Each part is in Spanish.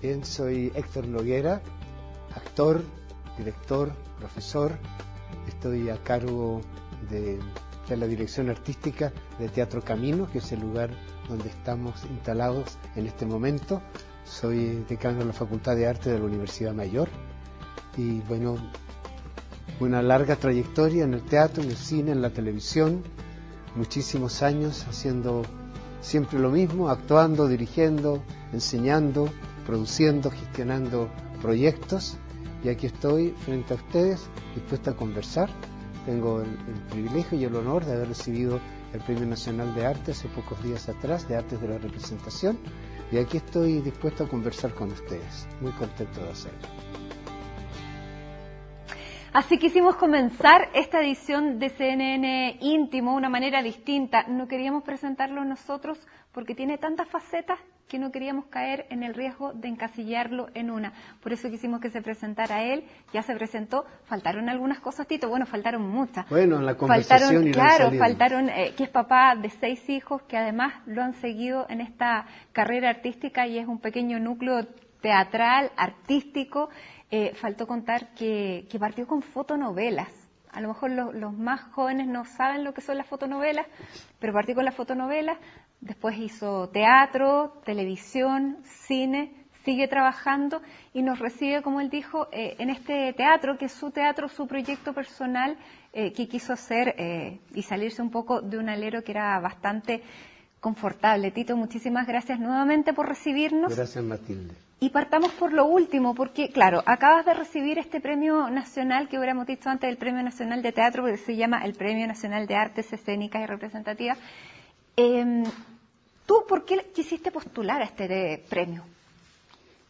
Bien, soy Héctor Noguera, actor, director, profesor. Estoy a cargo de la dirección artística de Teatro Camino, que es el lugar donde estamos instalados en este momento. Soy decano de la Facultad de Arte de la Universidad Mayor y bueno, una larga trayectoria en el teatro, en el cine, en la televisión, muchísimos años haciendo siempre lo mismo, actuando, dirigiendo, enseñando, produciendo, gestionando proyectos, y aquí estoy frente a ustedes dispuesta a conversar. Tengo el privilegio y el honor de haber recibido el Premio Nacional de Arte hace pocos días atrás, de Artes de la Representación, y aquí estoy dispuesto a conversar con ustedes. Muy contento de hacerlo. Así quisimos comenzar esta edición de CNN Íntimo de una manera distinta. No queríamos presentarlo nosotros porque tiene tantas facetas que no queríamos caer en el riesgo de encasillarlo en una. Por eso quisimos que se presentara él. Ya se presentó. Faltaron algunas cosas, Tito. Bueno, faltaron muchas. Bueno, en la conversación faltaron que es papá de 6 hijos que además lo han seguido en esta carrera artística y es un pequeño núcleo teatral, artístico. Faltó contar que partió con fotonovelas. A lo mejor los más jóvenes no saben lo que son las fotonovelas, pero partió con las fotonovelas, después hizo teatro, televisión, cine, sigue trabajando y nos recibe, como él dijo, en este teatro, que es su teatro, su proyecto personal, que quiso hacer y salirse un poco de un alero que era bastante confortable. Tito, muchísimas gracias nuevamente por recibirnos. Gracias, Matilde. Y partamos por lo último, porque, claro, acabas de recibir este premio nacional, que hubiéramos dicho antes, el Premio Nacional de Teatro, porque se llama el Premio Nacional de Artes Escénicas y Representativas. ¿Tú por qué quisiste postular a este premio?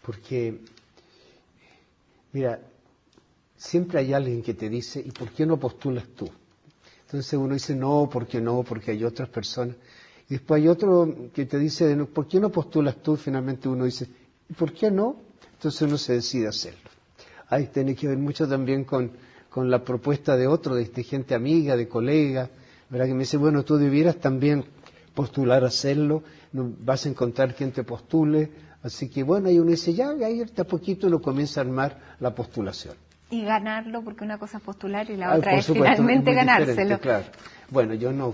Porque, mira, siempre hay alguien que te dice, ¿y por qué no postulas tú? Entonces uno dice, no, porque hay otras personas. Y después hay otro que te dice, ¿por qué no postulas tú? Y finalmente uno dice, ¿y por qué no? Entonces uno se decide a hacerlo. Ahí tiene que ver mucho también con la propuesta de otro, de gente amiga, de colega, ¿verdad? Que me dice, bueno, tú debieras también postular a hacerlo, no, vas a encontrar quien te postule. Así que bueno, ahí uno dice, ya, y ahí a poquito uno comienza a armar la postulación. Y ganarlo, porque una cosa es postular y la otra es finalmente ganárselo. Claro. Bueno, yo no,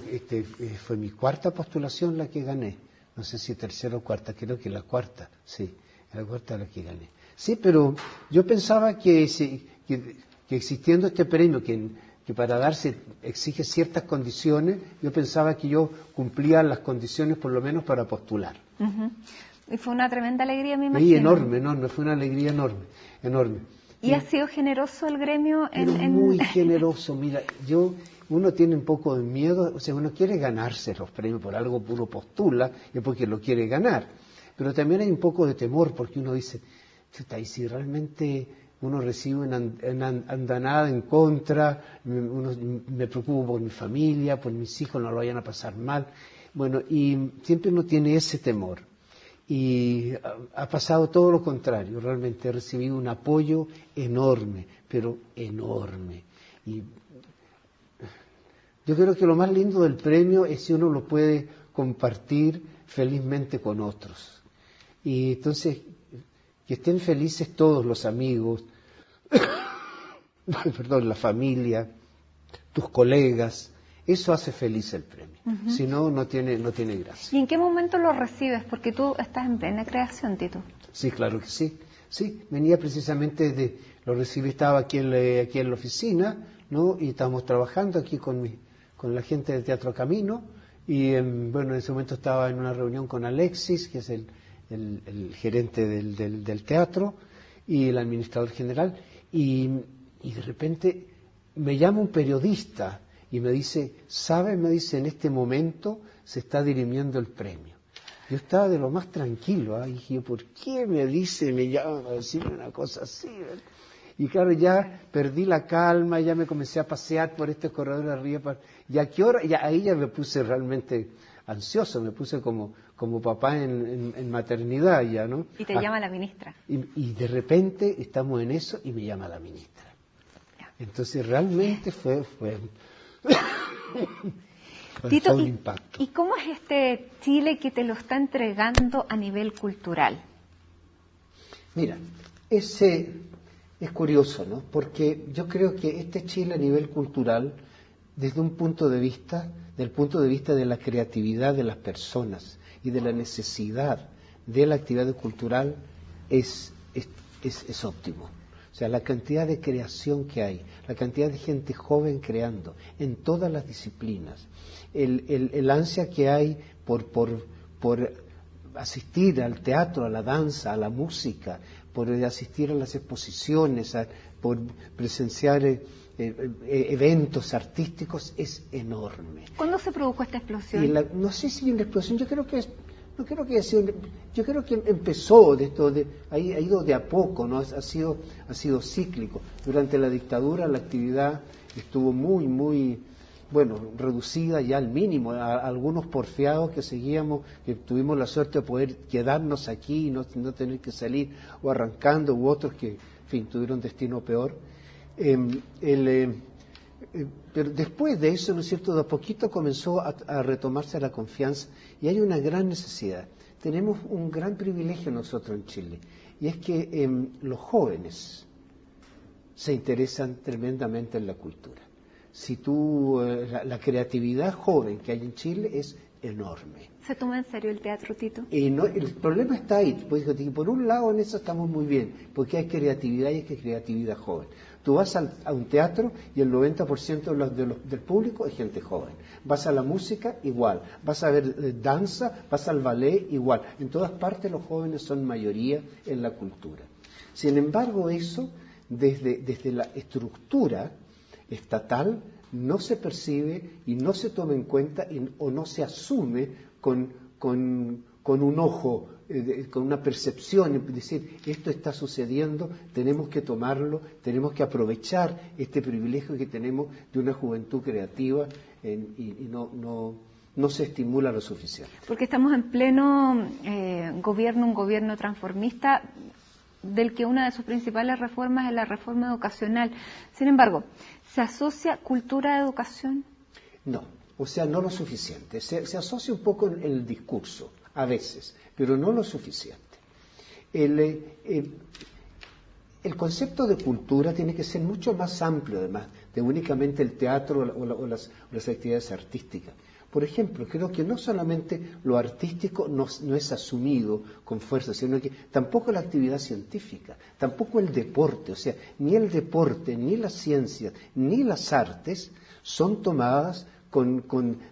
fue mi cuarta postulación la que gané. No sé si tercera o cuarta, creo que la cuarta, sí, la cuarta la que gané. Sí, pero yo pensaba que existiendo este premio, que para darse exige ciertas condiciones, yo pensaba que yo cumplía las condiciones por lo menos para postular. Uh-huh. Y fue una tremenda alegría, me imagino. Sí, enorme, fue una alegría enorme. ¿Y ha sido generoso el gremio? Muy generoso, mira, uno tiene un poco de miedo, o sea, uno quiere ganarse los premios, por algo uno postula, es porque lo quiere ganar, pero también hay un poco de temor, porque uno dice, chuta, y si realmente uno recibe una andanada en contra, me preocupo por mi familia, por mis hijos, no lo vayan a pasar mal, bueno, y siempre uno tiene ese temor. Y ha pasado todo lo contrario, realmente he recibido un apoyo enorme, pero enorme. Y yo creo que lo más lindo del premio es si uno lo puede compartir felizmente con otros. Y entonces, que estén felices todos los amigos, perdón, la familia, tus colegas. Eso hace feliz el premio. Uh-huh. Si no, no tiene gracia. ¿Y en qué momento lo recibes? Porque tú estás en plena creación, Tito. Sí, claro que sí. Sí, venía precisamente lo recibí, estaba aquí en la oficina, ¿no? Y estábamos trabajando aquí con la gente de Teatro Camino. Y bueno, en ese momento estaba en una reunión con Alexis, que es el gerente del teatro, y el administrador general. Y de repente me llama un periodista y me dice, ¿sabes? Me dice, en este momento se está dirimiendo el premio. Yo estaba de lo más tranquilo, y dije, ¿por qué me llama a decirme una cosa así? Y claro, ya perdí la calma, ya me comencé a pasear por este corredor de arriba, y a qué hora, ahí ya me puse realmente ansioso, me puse como papá en maternidad ya, ¿no? Y te llama la ministra. Y de repente estamos en eso y me llama la ministra. Entonces realmente fue Tito, un impacto. ¿Y cómo es este Chile que te lo está entregando a nivel cultural? Mira, es curioso, ¿no? Porque yo creo que este Chile a nivel cultural, desde un punto de vista, del punto de vista de la creatividad de las personas y de la necesidad de la actividad cultural, es óptimo. O sea, la cantidad de creación que hay, la cantidad de gente joven creando en todas las disciplinas, el ansia que hay por asistir al teatro, a la danza, a la música, por asistir a las exposiciones, por presenciar eventos artísticos, es enorme. ¿Cuándo se produjo esta explosión? No sé si una explosión, yo creo que haya sido, yo creo que empezó ha ido de a poco, ¿no? Ha sido cíclico. Durante la dictadura la actividad estuvo muy reducida ya al mínimo. Algunos porfiados que tuvimos la suerte de poder quedarnos aquí y no tener que salir o arrancando, u otros que, en fin, tuvieron destino peor. Pero después de eso, ¿no es cierto?, de a poquito comenzó a retomarse la confianza y hay una gran necesidad. Tenemos un gran privilegio nosotros en Chile, y es que los jóvenes se interesan tremendamente en la cultura. Si la creatividad joven que hay en Chile es enorme. ¿Se toma en serio el teatro, Tito? El problema está ahí. Pues, por un lado en eso estamos muy bien, porque hay creatividad y hay creatividad joven. Tú vas a un teatro y el 90% del público es gente joven. Vas a la música, igual. Vas a ver danza, vas al ballet, igual. En todas partes los jóvenes son mayoría en la cultura. Sin embargo, eso, desde la estructura estatal, no se percibe y no se toma en cuenta o no se asume con un ojo, con una percepción, es decir, esto está sucediendo, tenemos que tomarlo, tenemos que aprovechar este privilegio que tenemos de una juventud creativa y no se estimula lo suficiente. Porque estamos en pleno gobierno, un gobierno transformista, del que una de sus principales reformas es la reforma educacional. Sin embargo, ¿se asocia cultura a educación? No, o sea, no lo suficiente. Se asocia un poco en el discurso, a veces, pero no lo suficiente. El concepto de cultura tiene que ser mucho más amplio, además, de únicamente el teatro o las actividades artísticas. Por ejemplo, creo que no solamente lo artístico no es asumido con fuerza, sino que tampoco la actividad científica, tampoco el deporte, o sea, ni el deporte, ni las ciencias, ni las artes son tomadas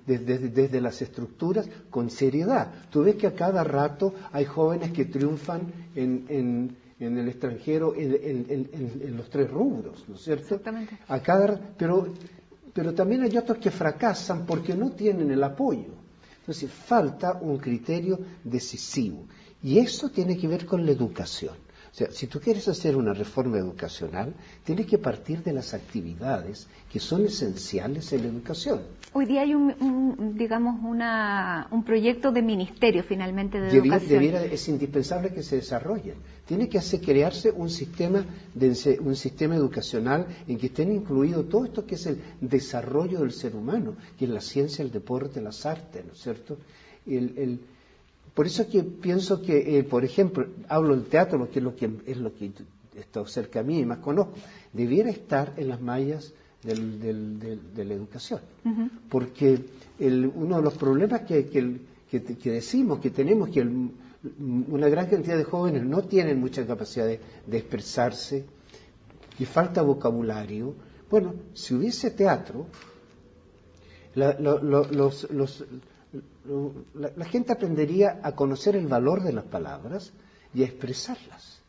desde las estructuras con seriedad. Tú ves que a cada rato hay jóvenes que triunfan en el extranjero en los tres rubros, ¿no es cierto? Exactamente. Pero también hay otros que fracasan porque no tienen el apoyo. Entonces falta un criterio decisivo. Y eso tiene que ver con la educación. O sea, si tú quieres hacer una reforma educacional, tienes que partir de las actividades que son esenciales en la educación. Hoy día hay un proyecto de ministerio finalmente de educación. Es indispensable que se desarrolle. Tiene que crearse un sistema educacional en que estén incluidos todo esto que es el desarrollo del ser humano, que es la ciencia, el deporte, las artes, ¿no es cierto? Por eso que pienso que, por ejemplo, hablo del teatro, que es lo que está cerca a mí y más conozco, debiera estar en las mallas de la educación. Uh-huh. Porque uno de los problemas que decimos que tenemos, que una gran cantidad de jóvenes no tienen mucha capacidad de expresarse, que falta vocabulario. Bueno, si hubiese teatro, la gente aprendería a conocer el valor de las palabras y a expresarlas.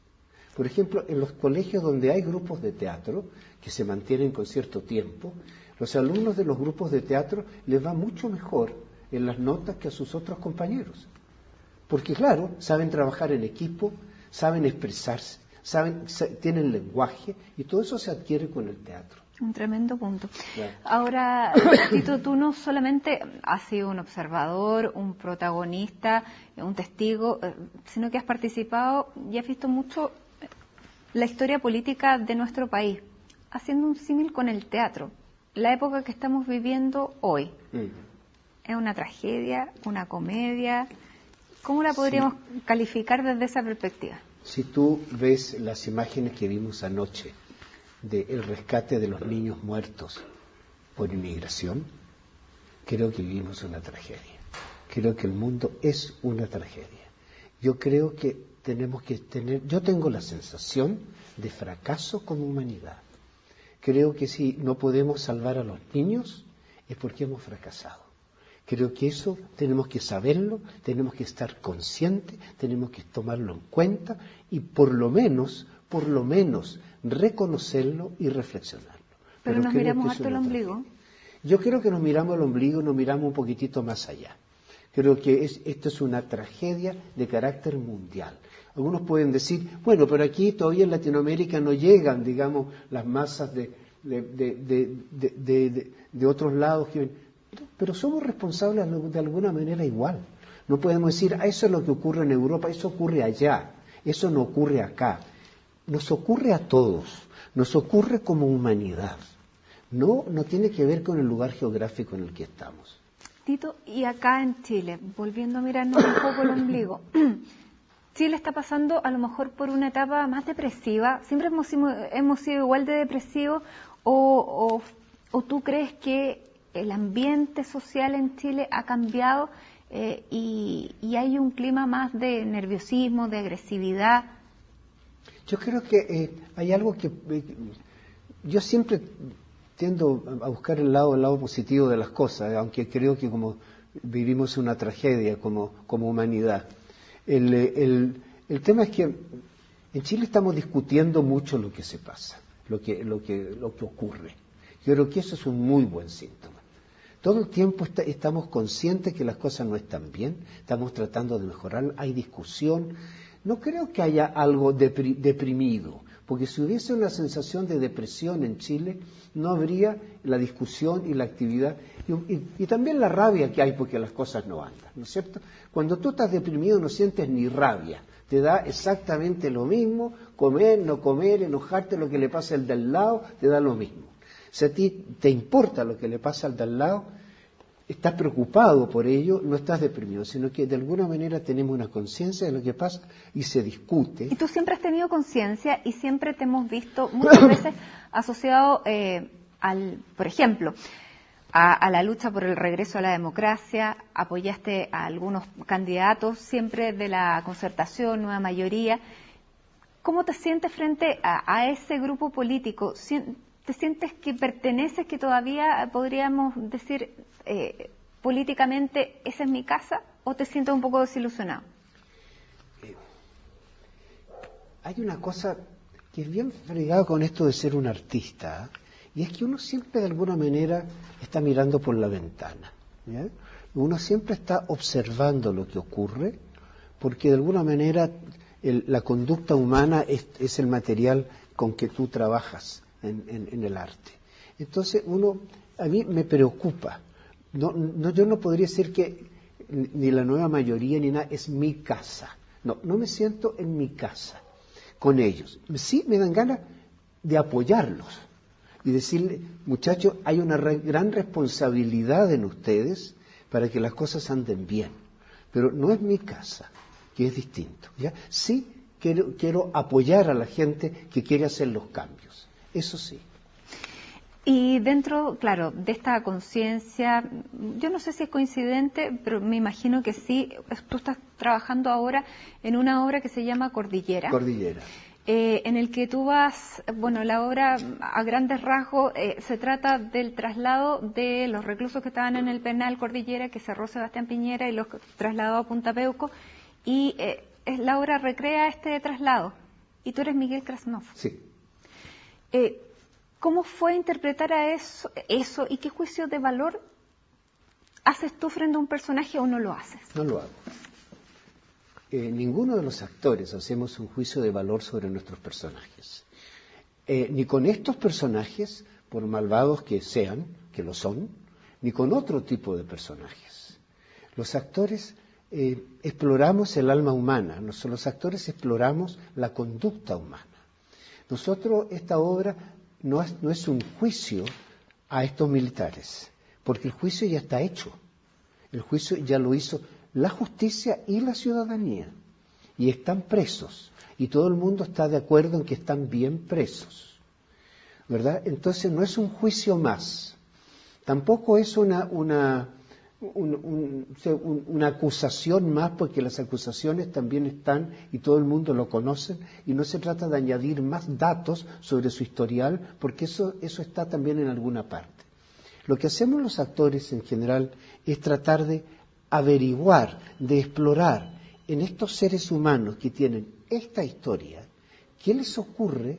Por ejemplo, en los colegios donde hay grupos de teatro que se mantienen con cierto tiempo, los alumnos de los grupos de teatro les va mucho mejor en las notas que a sus otros compañeros. Porque claro, saben trabajar en equipo, saben expresarse, tienen lenguaje y todo eso se adquiere con el teatro. Un tremendo punto. Claro. Ahora, Tito, tú no solamente has sido un observador, un protagonista, un testigo, sino que has participado y has visto mucho la historia política de nuestro país, haciendo un símil con el teatro. La época que estamos viviendo hoy es una tragedia, una comedia. ¿Cómo la podríamos calificar desde esa perspectiva? Si tú ves las imágenes que vimos anoche del rescate de los niños muertos por inmigración, creo que vivimos una tragedia. Creo que el mundo es una tragedia. Yo creo que yo tengo la sensación de fracaso como humanidad. Creo que si no podemos salvar a los niños es porque hemos fracasado. Creo que eso tenemos que saberlo, tenemos que estar conscientes, tenemos que tomarlo en cuenta y por lo menos reconocerlo y reflexionarlo. Pero nos miramos harto el ombligo. Yo creo que nos miramos el ombligo, nos miramos un poquitito más allá. Creo que esto es una tragedia de carácter mundial. Algunos pueden decir, bueno, pero aquí todavía en Latinoamérica no llegan, digamos, las masas de otros lados. Pero somos responsables de alguna manera igual. No podemos decir, eso es lo que ocurre en Europa, eso ocurre allá, eso no ocurre acá. Nos ocurre a todos, nos ocurre como humanidad. No tiene que ver con el lugar geográfico en el que estamos. Tito, y acá en Chile, volviendo a mirarnos un poco el ombligo, Chile está pasando a lo mejor por una etapa más depresiva. ¿Siempre hemos sido igual de depresivos o tú crees que el ambiente social en Chile ha cambiado y hay un clima más de nerviosismo, de agresividad? Yo creo que hay algo que yo siempre tiendo a buscar el lado positivo de las cosas, aunque creo que como vivimos una tragedia como humanidad. El tema es que en Chile estamos discutiendo mucho lo que se pasa, lo que ocurre. Yo creo que eso es un muy buen síntoma. Todo el tiempo estamos conscientes que las cosas no están bien, estamos tratando de mejorar, hay discusión. No creo que haya algo deprimido, porque si hubiese una sensación de depresión en Chile, no habría la discusión y la actividad, y también la rabia que hay porque las cosas no andan, ¿no es cierto? Cuando tú estás deprimido no sientes ni rabia, te da exactamente lo mismo, comer, no comer, enojarte, lo que le pasa al de al lado, te da lo mismo. Si a ti te importa lo que le pasa al de al lado, estás preocupado por ello, no estás deprimido, sino que de alguna manera tenemos una conciencia de lo que pasa y se discute. Y tú siempre has tenido conciencia y siempre te hemos visto muchas veces asociado por ejemplo, a la lucha por el regreso a la democracia, apoyaste a algunos candidatos siempre de la Concertación, Nueva Mayoría. ¿Cómo te sientes frente a ese grupo político? ¿Te sientes que perteneces, que todavía podríamos decir políticamente esa es mi casa, o te sientes un poco desilusionado? Hay una cosa que es bien fregada con esto de ser un artista, y es que uno siempre de alguna manera está mirando por la ventana, ¿ya? Uno siempre está observando lo que ocurre, porque de alguna manera la conducta humana es el material con que tú trabajas en el arte. Entonces a mí me preocupa. Yo no podría decir que ni la Nueva Mayoría ni nada es mi casa. No me siento en mi casa con ellos. Sí me dan ganas de apoyarlos y decirle, muchachos, hay una gran responsabilidad en ustedes para que las cosas anden bien. Pero no es mi casa, que es distinto, ¿ya? Sí quiero apoyar a la gente que quiere hacer los cambios. Eso sí. Y dentro, claro, de esta conciencia, yo no sé si es coincidente, pero me imagino que sí, tú estás trabajando ahora en una obra que se llama Cordillera. Cordillera. En el que tú vas, bueno, la obra a grandes rasgos se trata del traslado de los reclusos que estaban en el penal Cordillera, que cerró Sebastián Piñera y los trasladó a Punta Peuco, y la obra recrea este traslado, y tú eres Miguel Krasnov. Sí. ¿Cómo fue interpretar a eso y qué juicio de valor haces tú frente a un personaje o no lo haces? No lo hago. Ninguno de los actores hacemos un juicio de valor sobre nuestros personajes. Ni con estos personajes, por malvados que sean, que lo son, ni con otro tipo de personajes. Los actores exploramos el alma humana, los actores exploramos la conducta humana. Nosotros, esta obra no es un juicio a estos militares, porque el juicio ya está hecho. El juicio ya lo hizo la justicia y la ciudadanía. y están presos, y todo el mundo está de acuerdo en que están bien presos, ¿verdad? Entonces no es un juicio más, tampoco es una acusación más, porque las acusaciones también están y todo el mundo lo conoce, y no se trata de añadir más datos sobre su historial, porque eso está también en alguna parte. Lo que hacemos los actores en general es tratar de averiguar, de explorar en estos seres humanos que tienen esta historia, ¿qué les ocurre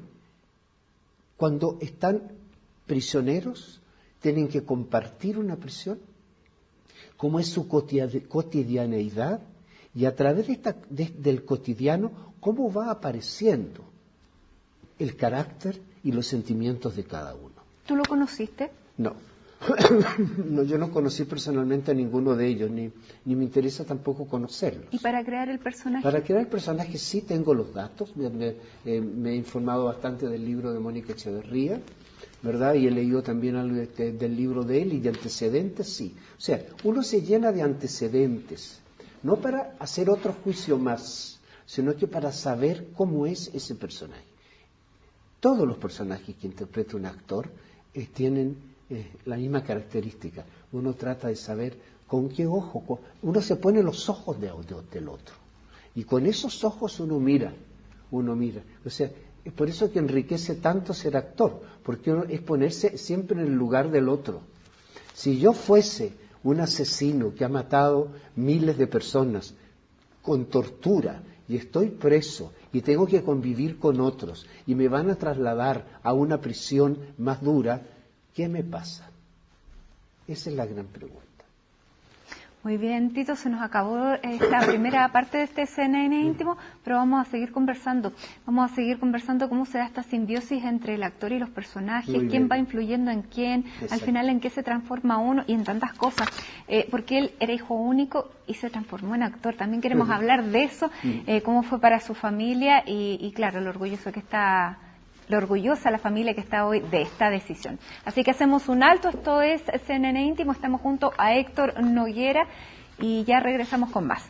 cuando están prisioneros, tienen que compartir una prisión? ¿Cómo es su cotidianeidad? Y a través del cotidiano, ¿cómo va apareciendo el carácter y los sentimientos de cada uno? ¿Tú lo conociste? No. No, yo no conocí personalmente a ninguno de ellos, ni me interesa tampoco conocerlos. ¿Y para crear el personaje? Para crear el personaje sí tengo los datos, me he informado bastante del libro de Mónica Echeverría, ¿verdad? Y he leído también algo del libro de él, y de antecedentes, sí. O sea, uno se llena de antecedentes, no para hacer otro juicio más, sino que para saber cómo es ese personaje. Todos los personajes que interpreta un actor tienen la misma característica. Uno trata de saber con qué ojo, uno se pone los ojos del otro, y con esos ojos uno mira. O sea, es por eso que enriquece tanto ser actor, porque uno es ponerse siempre en el lugar del otro. Si yo fuese un asesino que ha matado miles de personas con tortura, y estoy preso, y tengo que convivir con otros, y me van a trasladar a una prisión más dura, ¿qué me pasa? Esa es la gran pregunta. Muy bien, Tito, se nos acabó esta primera parte de este CNN íntimo, pero vamos a seguir conversando. Vamos a seguir conversando cómo se da esta simbiosis entre el actor y los personajes, quién va influyendo en quién, al final en qué se transforma uno y en tantas cosas. Porque él era hijo único y se transformó en actor. También queremos hablar de eso, cómo fue para su familia y claro, lo orgullosa la familia que está hoy de esta decisión. Así que hacemos un alto, esto es CNN Íntimo, estamos junto a Héctor Noguera y ya regresamos con más.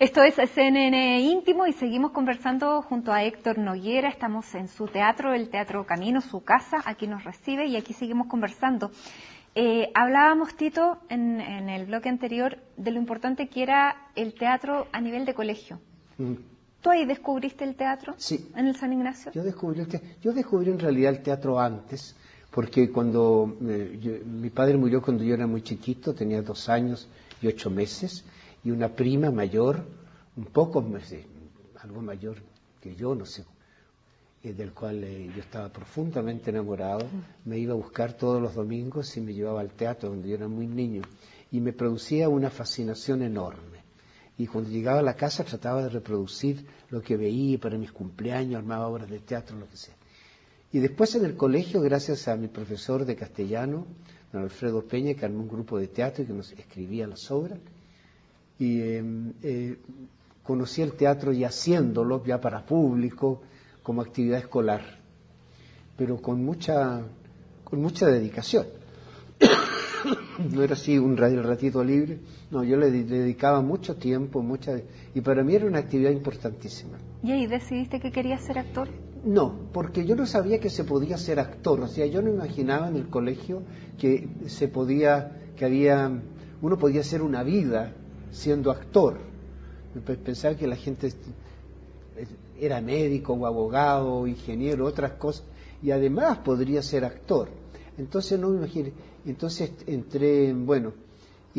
Esto es CNN Íntimo y seguimos conversando junto a Héctor Noguera. Estamos en su teatro, el Teatro Camino, su casa, aquí nos recibe y aquí seguimos conversando. Hablábamos, Tito, en el bloque anterior de lo importante que era el teatro a nivel de colegio. ¿Tú ahí descubriste el teatro? Sí. ¿En el San Ignacio? Yo descubrí en realidad el teatro antes, porque cuando mi padre murió cuando yo era muy chiquito, tenía 2 años y 8 meses, y una prima mayor, un poco algo mayor que yo, no sé, del cual yo estaba profundamente enamorado, me iba a buscar todos los domingos y me llevaba al teatro donde yo era muy niño, y me producía una fascinación enorme. Y cuando llegaba a la casa trataba de reproducir lo que veía para mis cumpleaños, armaba obras de teatro, lo que sea. Y después en el colegio, gracias a mi profesor de castellano, don Alfredo Peña, que armó un grupo de teatro y que nos escribía las obras, y conocí el teatro y haciéndolo ya para público, como actividad escolar, pero con mucha dedicación. No era así el ratito libre, no, yo le dedicaba mucho tiempo, y para mí era una actividad importantísima. ¿Y ahí decidiste que querías ser actor? No, porque yo no sabía que se podía ser actor, o sea, yo no imaginaba en el colegio que uno podía hacer una vida siendo actor. Pensaba que la gente era médico o abogado o ingeniero, otras cosas, y además podría ser actor. Entonces no me imaginé. Entonces entré,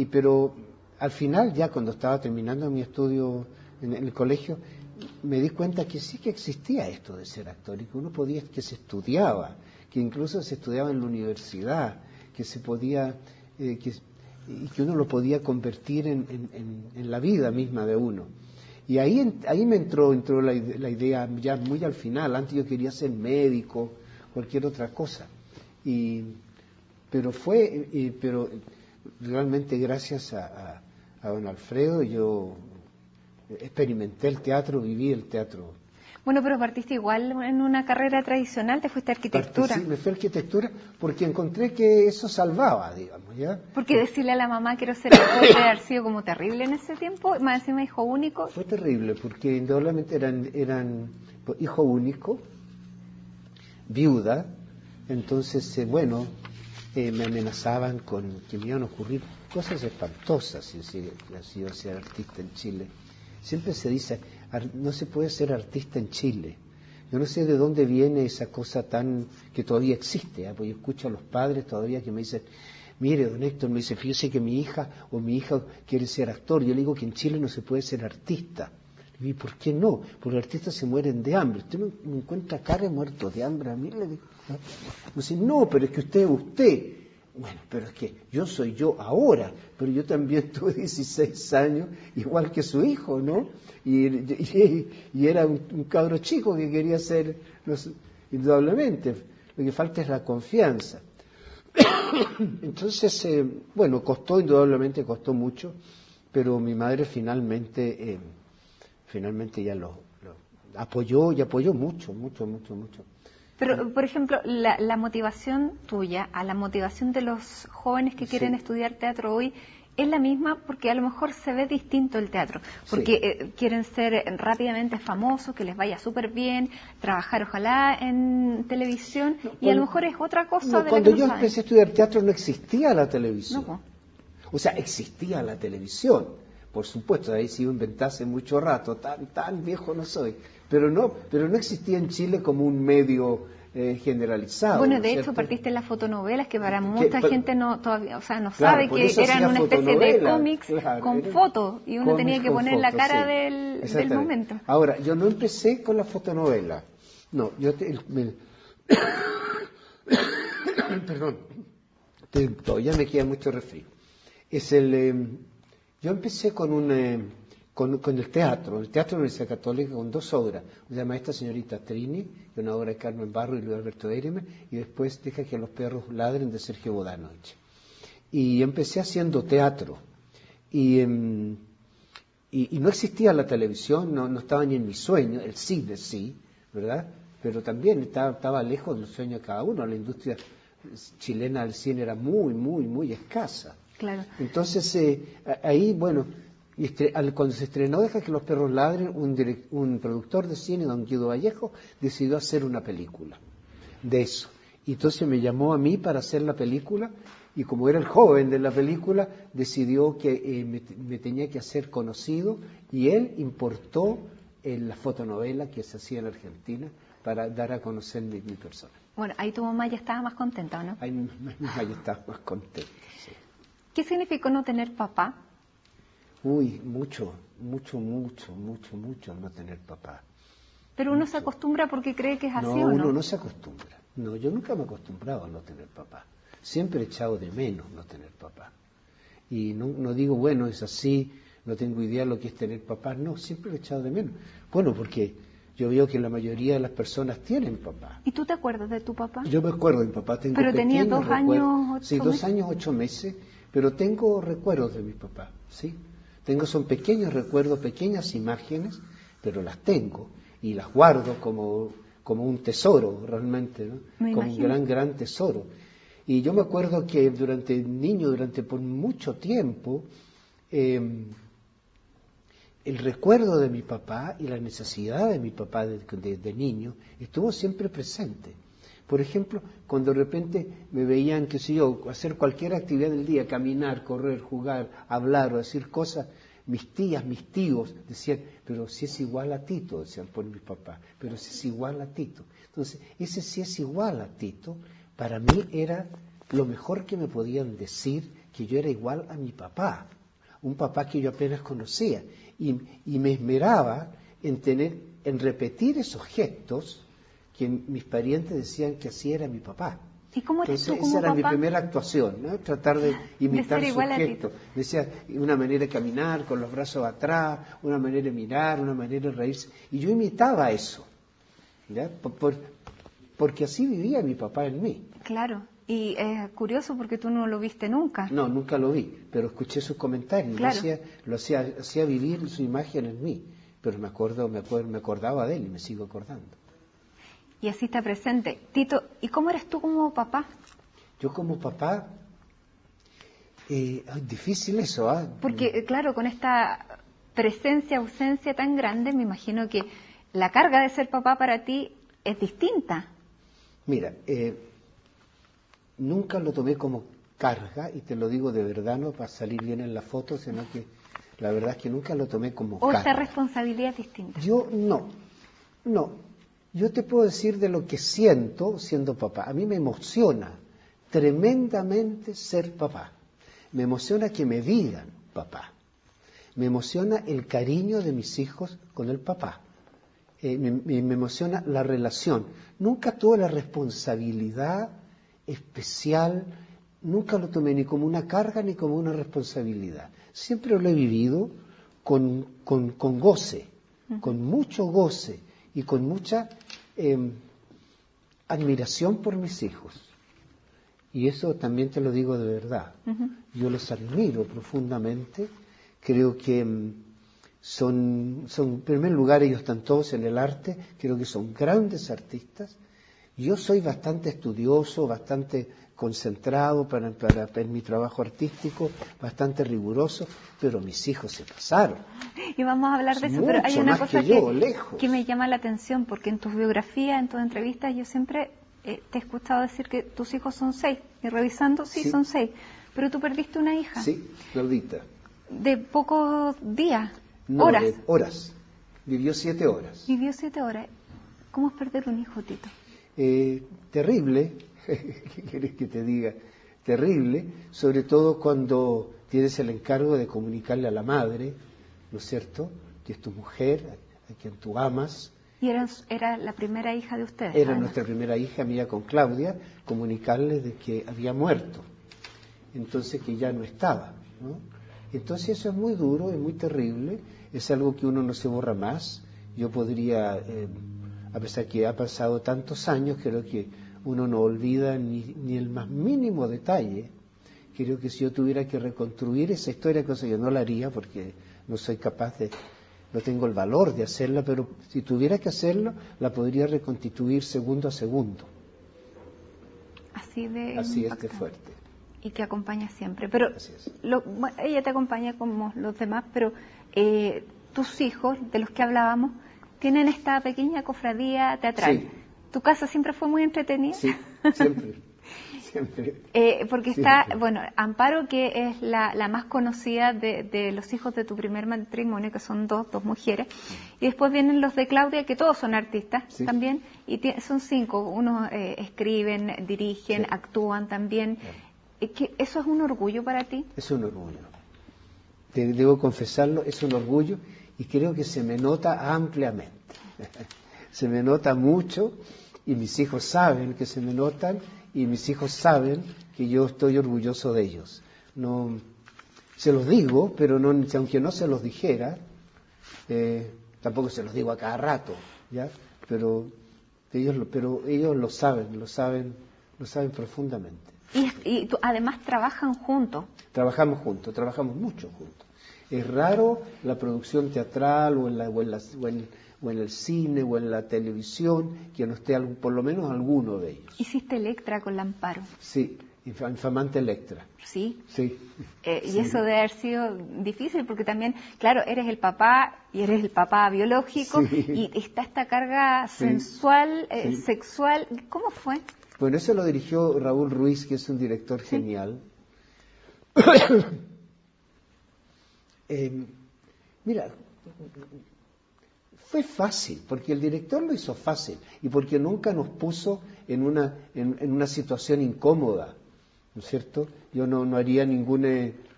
pero al final, ya cuando estaba terminando mi estudio en el colegio, me di cuenta que sí que existía esto de ser actor, y que se estudiaba, que incluso se estudiaba en la universidad, que se podía, y que uno lo podía convertir en la vida misma de uno. Y ahí me entró la idea ya muy al final. Antes yo quería ser médico cualquier otra cosa. Pero realmente gracias a don Alfredo yo experimenté el teatro, viví el teatro. Bueno, pero partiste igual en una carrera tradicional, te fuiste a arquitectura. Sí, me fui a arquitectura porque encontré que eso salvaba, digamos, ¿ya? Porque decirle a la mamá quiero ser actor debe haber sido como terrible en ese tiempo, más encima hijo único. Fue terrible porque indudablemente eran hijo único, viuda, entonces, me amenazaban con que me iban a ocurrir cosas espantosas si iba a ser artista en Chile. Siempre se dice, no se puede ser artista en Chile. Yo no sé de dónde viene esa cosa tan que todavía existe, porque yo escucho a los padres todavía que me dicen, mire, don Héctor, me dice, fíjese que mi hija quiere ser actor. Yo le digo que en Chile no se puede ser artista. ¿Y por qué no? Porque los artistas se mueren de hambre. ¿Usted me encuentra cara muerto de hambre a mí? Le digo, ¿no? Me dice, no, pero es que usted es usted. Bueno, pero es que yo soy yo ahora, pero yo también tuve 16 años, igual que su hijo, ¿no? Y era un cabro chico que quería ser, indudablemente, lo que falta es la confianza. Entonces, indudablemente costó mucho, pero mi madre finalmente ya lo apoyó y apoyó mucho. Pero, por ejemplo, la motivación tuya a la motivación de los jóvenes que quieren estudiar teatro hoy es la misma, porque a lo mejor se ve distinto el teatro, porque quieren ser rápidamente famosos, que les vaya súper bien, trabajar ojalá en televisión, y a lo mejor es otra cosa. Cuando yo empecé a estudiar teatro no existía la televisión. O sea, existía la televisión, por supuesto, ahí sí inventé hace mucho rato, tan viejo no soy. Pero no existía en Chile como un medio generalizado. Bueno, de hecho partiste en las fotonovelas, que para mucha gente no sabe que eran una especie de cómics con fotos, y uno tenía que poner la cara del momento. Ahora, yo no empecé con la fotonovela. No, perdón, todavía me queda mucho resfrío. Yo empecé con el teatro de la Universidad Católica, con 2 obras. Una se llama Esta señorita Trini, de una obra de Carmen Barro y Luis Alberto Eirime, y después Deja que los perros ladren, de Sergio Bodanovich. Y empecé haciendo teatro. Y no existía la televisión, no estaba ni en mi sueño, el cine sí, ¿verdad? Pero también estaba lejos del sueño de cada uno. La industria chilena del cine era muy, muy, muy escasa. Claro. Entonces, ahí, cuando se estrenó Deja que los perros ladren, un productor de cine, don Guido Vallejo, decidió hacer una película de eso. Y entonces me llamó a mí para hacer la película, y como era el joven de la película, decidió que me tenía que hacer conocido, y él importó la fotonovela que se hacía en Argentina para dar a conocer mi persona. Bueno, ahí tu mamá ya estaba más contenta, ¿no? Ahí mi mamá ya estaba más contenta, sí. ¿Qué significó no tener papá? Mucho no tener papá. Pero uno se acostumbra porque cree que es así, ¿o no? Uno no se acostumbra. No, yo nunca me he acostumbrado a no tener papá. Siempre he echado de menos no tener papá. Y no digo, bueno, es así, no tengo idea de lo que es tener papá. No, siempre he echado de menos. Bueno, porque yo veo que la mayoría de las personas tienen papá. ¿Y tú te acuerdas de tu papá? Yo me acuerdo de mi papá. Pero tenía 2 años, 8 meses. Sí, 2 años, 8 meses, pero tengo recuerdos de mi papá, ¿sí? Son pequeños recuerdos, pequeñas imágenes, pero las tengo y las guardo como un tesoro realmente, ¿no? Como un gran tesoro. Y yo me acuerdo que por mucho tiempo, el recuerdo de mi papá y la necesidad de mi papá de niño estuvo siempre presente. Por ejemplo, cuando de repente me veían, hacer cualquier actividad del día, caminar, correr, jugar, hablar o decir cosas, mis tías, mis tíos decían, pero si es igual a Tito, decían por mi papá, pero si es igual a Tito. Entonces, ese si es igual a Tito, para mí era lo mejor que me podían decir, que yo era igual a mi papá, un papá que yo apenas conocía, y me esmeraba en repetir esos gestos que mis parientes decían que así era mi papá. ¿Y cómo eres tú como esa era papá? mi primera actuación, ¿no? Tratar de imitar sus gestos. Decía, una manera de caminar con los brazos atrás, una manera de mirar, una manera de reírse. Y yo imitaba eso, ¿ya? porque así vivía mi papá en mí. Claro, y es curioso porque tú no lo viste nunca. No, nunca lo vi, pero escuché sus comentarios, Claro. hacía vivir su imagen en mí, pero me acordaba de él y me sigo acordando. Y así está presente. Tito, ¿y cómo eres tú como papá? Yo como papá, difícil eso, ¿ah? Porque, claro, con esta presencia, ausencia tan grande, me imagino que la carga de ser papá para ti es distinta. Mira, nunca lo tomé como carga, y te lo digo de verdad, no para salir bien en la foto, sino que la verdad es que nunca lo tomé como ¿O carga. esta responsabilidad es distinta? Yo no. Yo te puedo decir de lo que siento siendo papá. A mí me emociona tremendamente ser papá. Me emociona que me digan papá. Me emociona el cariño de mis hijos con el papá. Me emociona la relación. Nunca tuve la responsabilidad especial, nunca lo tomé ni como una carga ni como una responsabilidad. Siempre lo he vivido con goce, con mucho goce y con mucha admiración por mis hijos. Y eso también te lo digo de verdad. Yo los admiro profundamente. Creo que son, en primer lugar, ellos están todos en el arte. Creo que son grandes artistas. Yo soy bastante estudioso, bastante concentrado en mi trabajo artístico, bastante riguroso, pero mis hijos se pasaron. Y vamos a hablar de eso, pero hay una cosa que me llama la atención, porque en tus biografías, en tus entrevistas, yo siempre te he escuchado decir que tus hijos son 6, y revisando, sí, son 6, pero tú perdiste una hija. Sí, Claudita. De pocos días, no, horas. Horas. Vivió 7 horas. Vivió 7 horas. ¿Cómo es perder un hijo, Tito? Terrible, ¿qué quieres que te diga? Terrible, sobre todo cuando tienes el encargo de comunicarle a la madre, ¿no es cierto?, que es tu mujer, a quien tú amas. ¿Y era la primera hija de ustedes? Era nuestra primera hija, mía con Claudia, comunicarle de que había muerto, entonces que ya no estaba, ¿no? Entonces eso es muy duro, es muy terrible, es algo que uno no se borra más. Yo podría, a pesar que ha pasado tantos años, creo que uno no olvida ni el más mínimo detalle. Creo que si yo tuviera que reconstruir esa historia, cosa yo no la haría porque no soy capaz no tengo el valor de hacerla, pero si tuviera que hacerlo, la podría reconstituir segundo a segundo. Así es de fuerte. Y que acompaña siempre. Pero ella te acompaña como los demás, pero tus hijos, de los que hablábamos, tienen esta pequeña cofradía teatral. Sí. ¿Tu casa siempre fue muy entretenida? Sí, siempre. Porque está, bueno, Amparo, que es la más conocida de los hijos de tu primer matrimonio, que son dos mujeres, y después vienen los de Claudia, que todos son artistas también, y son 5, unos escriben, dirigen, actúan también. ¿Eso es un orgullo para ti? Es un orgullo. Debo confesarlo, es un orgullo, y creo que se me nota ampliamente. Se me nota mucho, y mis hijos saben que se me notan, y mis hijos saben que yo estoy orgulloso de ellos. No, se los digo, pero aunque no se los dijera, tampoco se los digo a cada rato, ¿ya? Pero ellos lo saben profundamente. Y además trabajan juntos. Trabajamos juntos, trabajamos mucho juntos. Es raro la producción teatral o en el cine o en la televisión que no esté por lo menos alguno de ellos. ¿Hiciste Electra con la Amparo? Sí, infamante Electra. Sí. Sí. Y eso debe haber sido difícil porque también, claro, eres el papá y eres el papá biológico y está esta carga sensual, sexual. ¿Cómo fue? Bueno, eso lo dirigió Raúl Ruiz, que es un director genial. Mira, fue fácil, porque el director lo hizo fácil y porque nunca nos puso en una situación incómoda, ¿no es cierto? Yo no haría en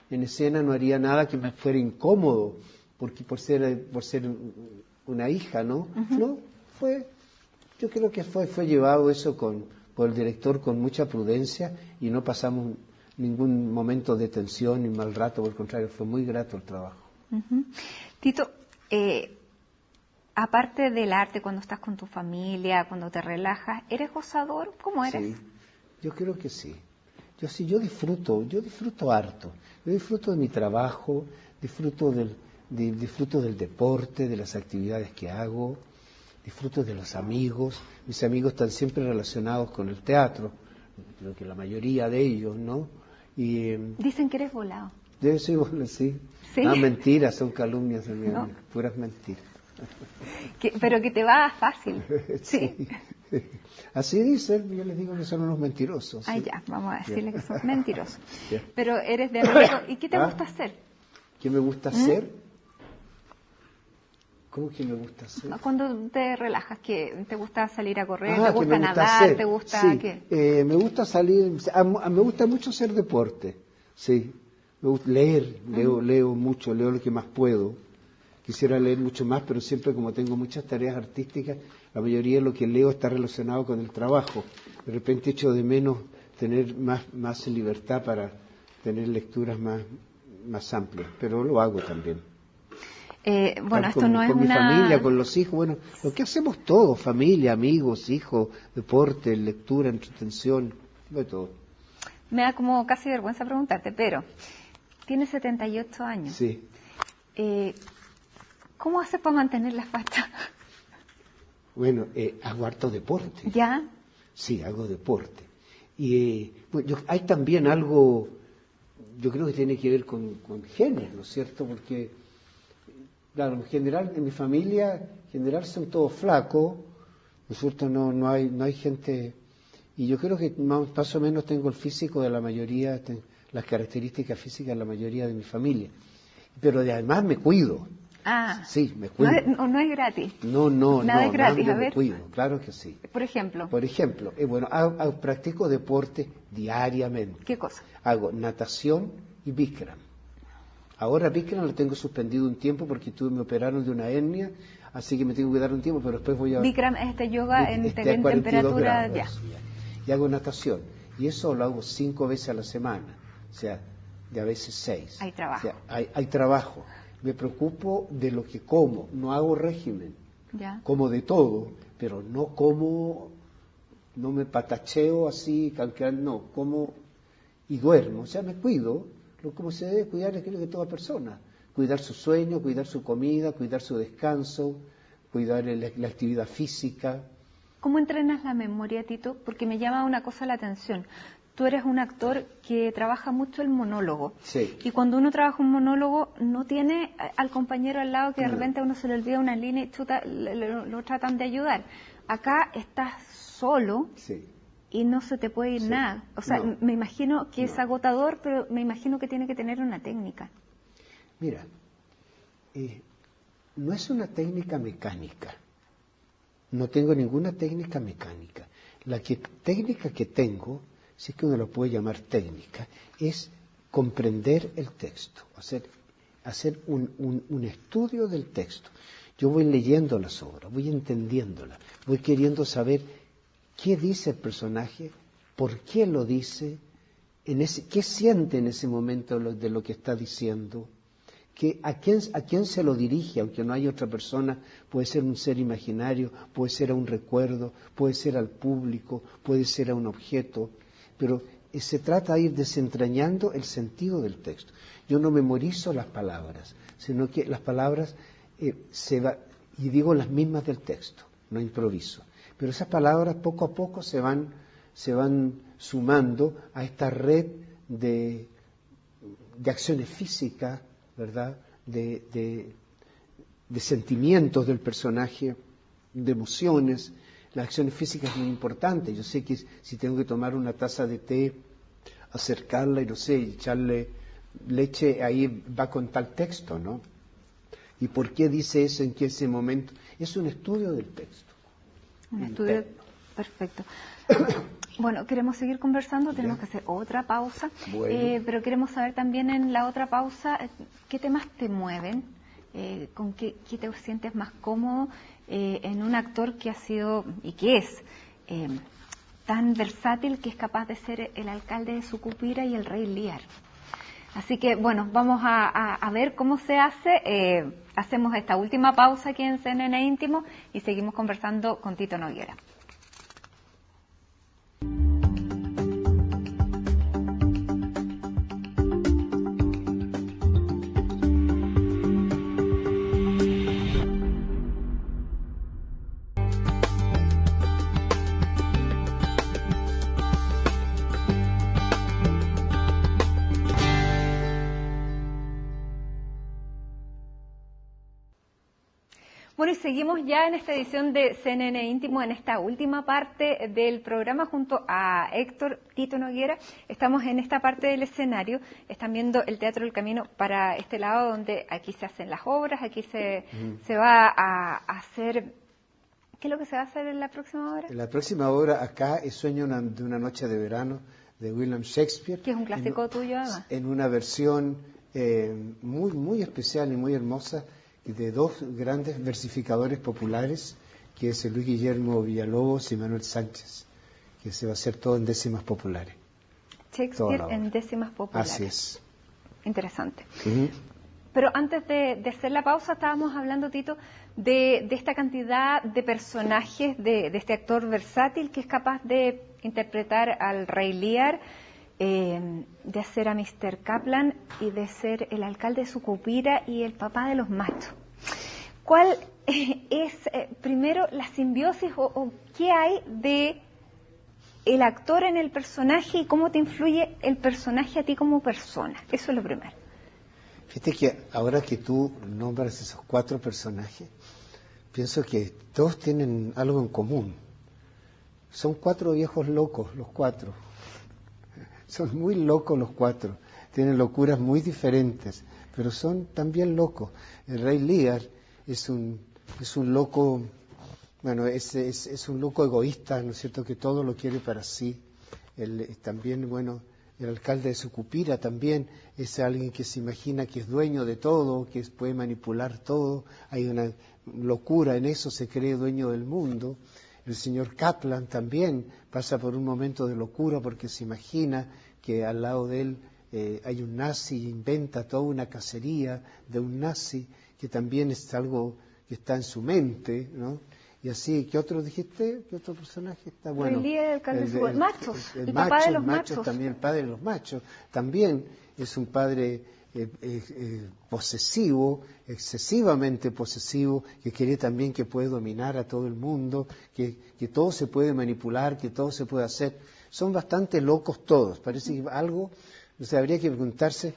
escena no haría nada que me fuera incómodo, porque por ser una hija, ¿no? No, yo creo que fue llevado eso por el director con mucha prudencia y no pasamos ningún momento de tensión ni mal rato, por el contrario, fue muy grato el trabajo. Tito, aparte del arte, cuando estás con tu familia, cuando te relajas, ¿eres gozador? ¿Cómo eres? Sí, yo creo que sí. Yo disfruto harto. Yo disfruto de mi trabajo, disfruto del deporte, de las actividades que hago, disfruto de los amigos. Mis amigos están siempre relacionados con el teatro, creo que la mayoría de ellos, ¿no? Y dicen que eres volado. yo soy bueno, sí. ¿Sí? No, mentiras, son calumnias, No. puras mentiras. Pero que te va fácil. Sí. Así dicen, yo les digo que son unos mentirosos. Ah, ¿sí? ya, vamos a decirle que son mentirosos. Ya. Pero eres de amigo. ¿Y qué te gusta hacer? ¿Qué me gusta hacer? ¿Cómo que me gusta hacer? Cuando te relajas, ¿qué te gusta salir a correr? Ah, ¿Te que gusta me gusta nadar? hacer. ¿Te gusta Sí, qué? me gusta salir, me gusta mucho hacer deporte, sí. Me gusta leer, leo mucho, leo lo que más puedo. Quisiera leer mucho más, pero siempre como tengo muchas tareas artísticas, la mayoría de lo que leo está relacionado con el trabajo. De repente echo de menos tener más libertad para tener lecturas más amplias, pero lo hago también. Bueno, esto con, no es con mi una... familia, con los hijos, bueno, lo que hacemos todos, familia, amigos, hijos, deporte, lectura, entretención, de todo. Me da como casi vergüenza preguntarte, pero tienes 78 años. Sí. ¿Cómo haces para mantener la facha? Bueno, hago harto deporte. ¿Ya? Sí, hago deporte. Y bueno, hay también algo, yo creo que tiene que ver con genes, ¿no es cierto? Porque, claro, en general, en mi familia, en general son todos flacos, ¿no es cierto? No hay gente, y yo creo que más o menos tengo el físico de la mayoría, las características físicas de la mayoría de mi familia. Pero además me cuido. Ah, sí, me cuido. No es gratis. No, Nada es gratis, a ver. Me cuido, claro que sí. Por ejemplo. Por ejemplo, bueno, practico deporte diariamente. ¿Qué cosa? Hago natación y Bikram. Ahora Bikram lo tengo suspendido un tiempo porque me operaron de una hernia, así que me tengo que dar un tiempo, pero después voy a... Bikram es yoga en temperatura... ya. Y hago natación. Y eso lo hago 5 veces a la semana, o sea, de a veces 6. Hay trabajo. O sea, hay trabajo. Me preocupo de lo que como, no hago régimen. Ya. Como de todo, pero no me patacheo así, no, como y duermo, o sea, me cuido, como se debe cuidar, creo que toda persona, cuidar su sueño, cuidar su comida, cuidar su descanso, cuidar la actividad física. ¿Cómo entrenas la memoria, Tito? Porque me llama una cosa la atención. Tú eres un actor que trabaja mucho el monólogo. Sí. Y cuando uno trabaja un monólogo, no tiene al compañero al lado que de repente a uno se le olvida una línea y lo tratan de ayudar. Acá estás solo y no se te puede ir nada. O sea, me imagino que es agotador, pero me imagino que tiene que tener una técnica. Mira, no es una técnica mecánica. No tengo ninguna técnica mecánica. Técnica que tengo, si es que uno lo puede llamar técnica, es comprender el texto, hacer un estudio del texto. Yo voy leyendo las obras, voy entendiéndolas, voy queriendo saber qué dice el personaje, por qué lo dice, qué siente en ese momento de lo que está diciendo, a quién se lo dirige, aunque no hay otra persona, puede ser un ser imaginario, puede ser a un recuerdo, puede ser al público, puede ser a un objeto, pero se trata de ir desentrañando el sentido del texto. Yo no memorizo las palabras, sino que las palabras y digo las mismas del texto, no improviso. Pero esas palabras poco a poco se van sumando a esta red de acciones físicas, ¿verdad? De sentimientos del personaje, de emociones. Las acciones físicas son muy importantes. Yo sé que si tengo que tomar una taza de té, acercarla y no sé, echarle leche, ahí va con tal texto, ¿no? ¿Y por qué dice eso en que ese momento? Es un estudio del texto. Un estudio perfecto. Bueno, queremos seguir conversando, tenemos que hacer otra pausa, pero queremos saber también en la otra pausa qué temas te mueven, con qué te sientes más cómodo en un actor que ha sido y que es tan versátil que es capaz de ser el alcalde de Sucupira y el rey Lear. Así que, bueno, vamos a ver cómo se hace. Hacemos esta última pausa aquí en CNN Íntimo y seguimos conversando con Tito Noguera. Bueno, y seguimos ya en esta edición de CNN Íntimo, en esta última parte del programa junto a Héctor Tito Noguera. Estamos en esta parte del escenario, están viendo el Teatro del Camino para este lado, donde aquí se hacen las obras, aquí se va a hacer... ¿Qué es lo que se va a hacer en la próxima obra? En la próxima obra acá es Sueño de una noche de verano, de William Shakespeare. Que es un clásico tuyo, además. En una versión muy, muy especial y muy hermosa, de dos grandes versificadores populares, que es Luis Guillermo Villalobos y Manuel Sánchez, que se va a hacer todo en décimas populares. Shakespeare en décimas populares. Así es. Interesante. Pero antes de hacer la pausa, estábamos hablando, Tito, de esta cantidad de personajes, de este actor versátil que es capaz de interpretar al Rey Lear, de hacer a Mr. Kaplan y de ser el alcalde de Sucupira y el papá de los machos. ¿Cuál es, primero, la simbiosis o qué hay de el actor en el personaje y cómo te influye el personaje a ti como persona? Eso es lo primero. Fíjate que ahora que tú nombras esos cuatro personajes, pienso que todos tienen algo en común. Son cuatro viejos locos, los cuatro. Son muy locos los cuatro, tienen locuras muy diferentes, pero son también locos. El Rey Lear es un loco, bueno, es un loco egoísta, ¿no es cierto?, que todo lo quiere para sí. También, bueno, el alcalde de Sucupira también es alguien que se imagina que es dueño de todo, que puede manipular todo. Hay una locura en eso, se cree dueño del mundo. El señor Kaplan también pasa por un momento de locura porque se imagina que al lado de él hay un nazi, inventa toda una cacería de un nazi, que también es algo que está en su mente, ¿no? Y así, ¿qué otro dijiste? ¿Qué otro personaje está bueno? El papá de los machos. También el padre de los machos. También es un padre posesivo, excesivamente posesivo, que quiere también que puede dominar a todo el mundo, que todo se puede manipular, que todo se puede hacer. Son bastante locos todos. Parece que algo, o sea, habría que preguntarse,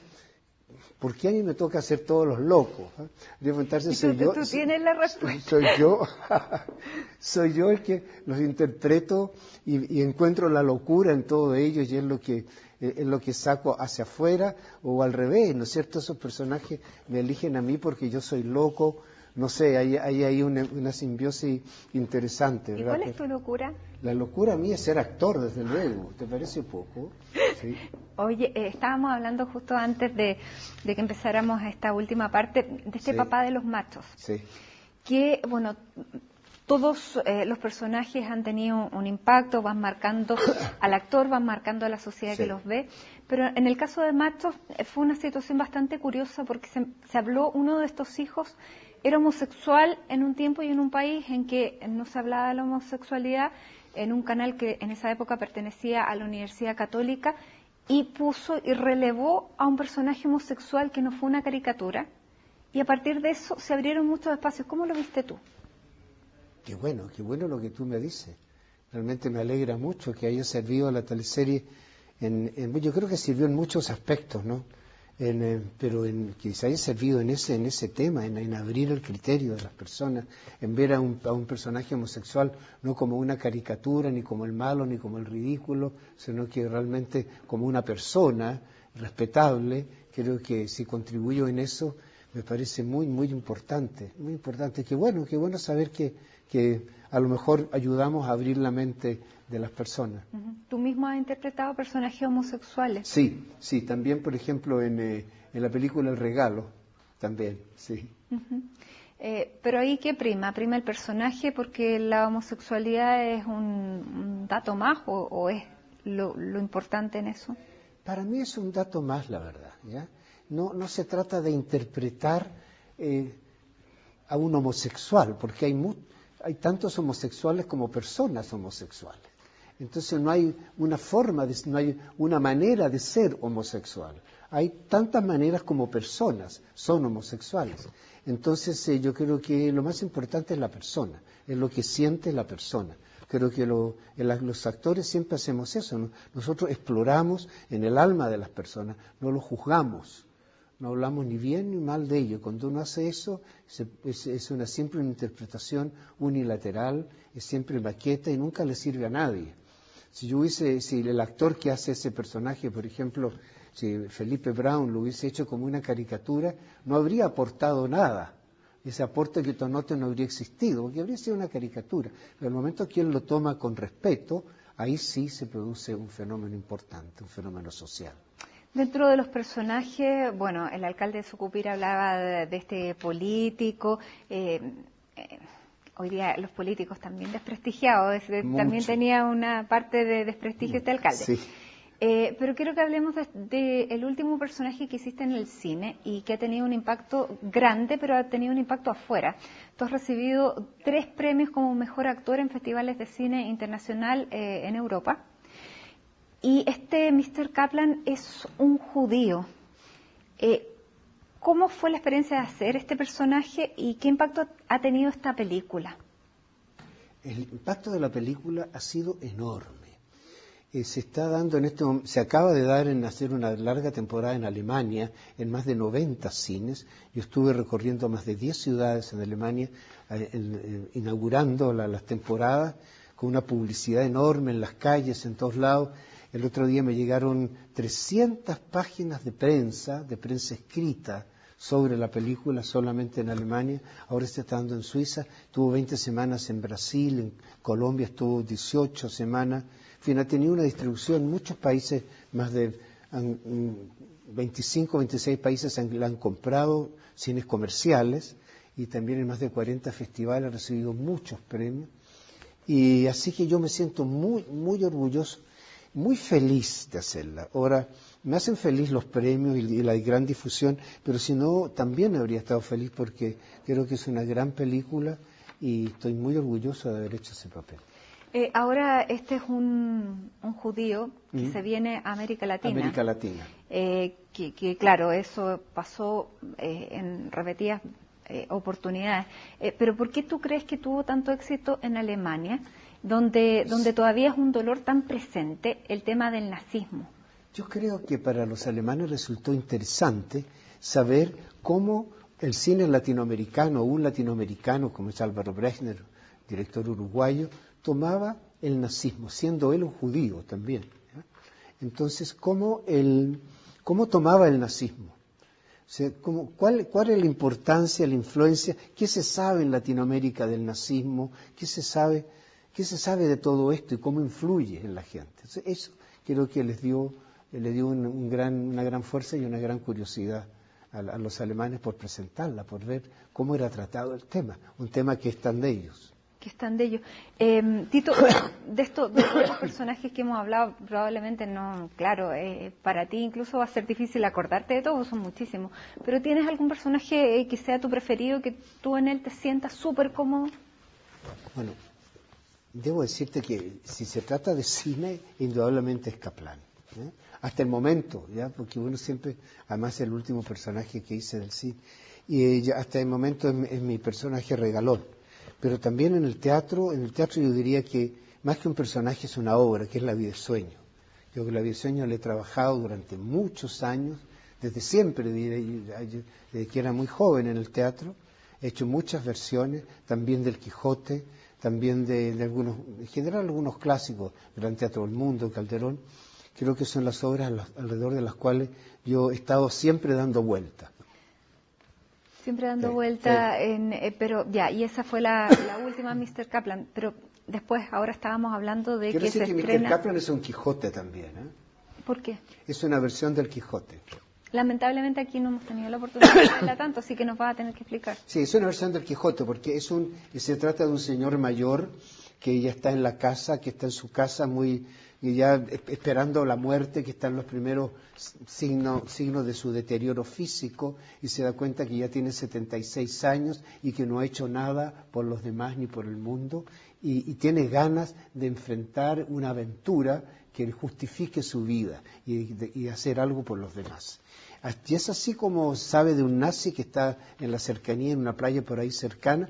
¿por qué a mí me toca hacer todos los locos? Habría que preguntarse, ¿Tú tienes la respuesta? Soy yo el que los interpreto y encuentro la locura en todo ellos, y es lo que saco hacia afuera, o al revés, ¿no es cierto? Esos personajes me eligen a mí porque yo soy loco, no sé, hay una simbiosis interesante, ¿verdad? ¿Y cuál es tu locura? La locura mía es ser actor, desde luego. ¿Te parece poco? Sí. Oye, estábamos hablando justo antes de que empezáramos esta última parte, de este papá de los machos. Sí. Que, bueno, todos los personajes han tenido un impacto, van marcando al actor, van marcando a la sociedad que los ve, pero en el caso de Machos fue una situación bastante curiosa porque se habló, uno de estos hijos era homosexual en un tiempo y en un país en que no se hablaba de la homosexualidad, en un canal que en esa época pertenecía a la Universidad Católica, y puso y relevó a un personaje homosexual que no fue una caricatura, y a partir de eso se abrieron muchos espacios. ¿Cómo lo viste tú? Qué bueno lo que tú me dices. Realmente me alegra mucho que haya servido la teleserie. Yo creo que sirvió en muchos aspectos, ¿no? Pero que se haya servido en ese tema, en abrir el criterio de las personas, en ver a un personaje homosexual no como una caricatura, ni como el malo, ni como el ridículo, sino que realmente como una persona respetable. Creo que si contribuyo en eso, me parece muy, muy importante, muy importante. Qué bueno saber que a lo mejor ayudamos a abrir la mente de las personas. ¿Tú mismo has interpretado personajes homosexuales? Sí, también, por ejemplo, en la película El Regalo, también, sí. Pero ahí, ¿qué prima? ¿Prima el personaje porque la homosexualidad es un dato más o es lo importante en eso? Para mí es un dato más, la verdad, ¿ya? No se trata de interpretar a un homosexual, porque hay tantos homosexuales como personas homosexuales. Entonces no hay una forma, no hay una manera de ser homosexual. Hay tantas maneras como personas son homosexuales. Entonces yo creo que lo más importante es la persona, es lo que siente la persona. Creo que los actores siempre hacemos eso, ¿no? Nosotros exploramos en el alma de las personas, no lo juzgamos, no hablamos ni bien ni mal de ello. Cuando uno hace eso, es siempre una interpretación unilateral, es siempre maqueta y nunca le sirve a nadie. Si el actor que hace ese personaje, por ejemplo, si Felipe Brown lo hubiese hecho como una caricatura, no habría aportado nada. Ese aporte que tú notas no habría existido, porque habría sido una caricatura. Pero el momento que él lo toma con respeto, ahí sí se produce un fenómeno importante, un fenómeno social. Dentro de los personajes, bueno, el alcalde de Sucupira hablaba de este político. Hoy día los políticos también desprestigiados, también tenía una parte de desprestigio este alcalde. Sí. Pero quiero que hablemos del último personaje que hiciste en el cine y que ha tenido un impacto grande, pero ha tenido un impacto afuera. Tú has recibido 3 premios como mejor actor en festivales de cine internacional en Europa. Y este Mr. Kaplan es un judío. ¿Cómo fue la experiencia de hacer este personaje y qué impacto ha tenido esta película? El impacto de la película ha sido enorme. Se está dando se acaba de dar en hacer una larga temporada en Alemania, en más de 90 cines. Yo estuve recorriendo más de 10 ciudades en Alemania, inaugurando las temporadas, con una publicidad enorme en las calles, en todos lados. El otro día me llegaron 300 páginas de prensa escrita sobre la película solamente en Alemania. Ahora se está dando en Suiza, estuvo 20 semanas en Brasil, en Colombia estuvo 18 semanas. En fin, ha tenido una distribución en muchos países, más de 25, 26 países la han comprado, cines comerciales, y también en más de 40 festivales ha recibido muchos premios. Y así que yo me siento muy, muy orgulloso, muy feliz de hacerla. Ahora, me hacen feliz los premios y la gran difusión, pero si no, también habría estado feliz porque creo que es una gran película y estoy muy orgulloso de haber hecho ese papel. Ahora este es un judío que se viene a América Latina. América Latina. Que claro, eso pasó en repetidas oportunidades. Pero ¿por qué tú crees que tuvo tanto éxito en Alemania, donde todavía es un dolor tan presente el tema del nazismo? Yo creo que para los alemanes resultó interesante saber cómo el cine latinoamericano, un latinoamericano como es Álvaro Brechner, director uruguayo, tomaba el nazismo, siendo él un judío también, ¿ya? Entonces, ¿cómo tomaba el nazismo? O sea, ¿cuál es la importancia, la influencia? ¿Qué se sabe en Latinoamérica del nazismo? ¿Qué se sabe de todo esto y cómo influye en la gente? Entonces, eso creo que le dio una gran fuerza y una gran curiosidad a los alemanes por presentarla, por ver cómo era tratado el tema, un tema que es tan de ellos. Que están de ellos. Tito, de estos personajes que hemos hablado, probablemente no, claro, para ti incluso va a ser difícil acordarte de todos, son muchísimos, pero ¿tienes algún personaje que sea tu preferido, que tú en él te sientas súper cómodo? Bueno, debo decirte que si se trata de cine, indudablemente es Kaplan, ¿eh? Hasta el momento, ¿ya? Porque uno siempre, además es el último personaje que hice del cine, y hasta el momento es mi personaje regalón. Pero también en el teatro yo diría que más que un personaje es una obra, que es La vida de sueño. Yo que La vida de sueño la he trabajado durante muchos años, desde siempre, desde que era muy joven en el teatro. He hecho muchas versiones, también del Quijote, también de algunos, en general algunos clásicos, Gran Teatro del Mundo, Calderón. Creo que son las obras alrededor de las cuales yo he estado siempre dando vueltas. Siempre dando vuelta, pero ya, y esa fue la última Mr. Kaplan, pero después, ahora estábamos hablando de Quiero que decir se que estrena... Mr. Kaplan es un Quijote también, ¿eh? ¿Por qué? Es una versión del Quijote. Lamentablemente aquí no hemos tenido la oportunidad de verla tanto, así que nos va a tener que explicar. Sí, es una versión del Quijote, porque se trata de un señor mayor que ya está en la casa, que está en su casa muy y ya esperando la muerte, que están los primeros signos de su deterioro físico, y se da cuenta que ya tiene 76 años y que no ha hecho nada por los demás ni por el mundo, y tiene ganas de enfrentar una aventura que justifique su vida y hacer algo por los demás. Y es así como sabe de un nazi que está en la cercanía, en una playa por ahí cercana,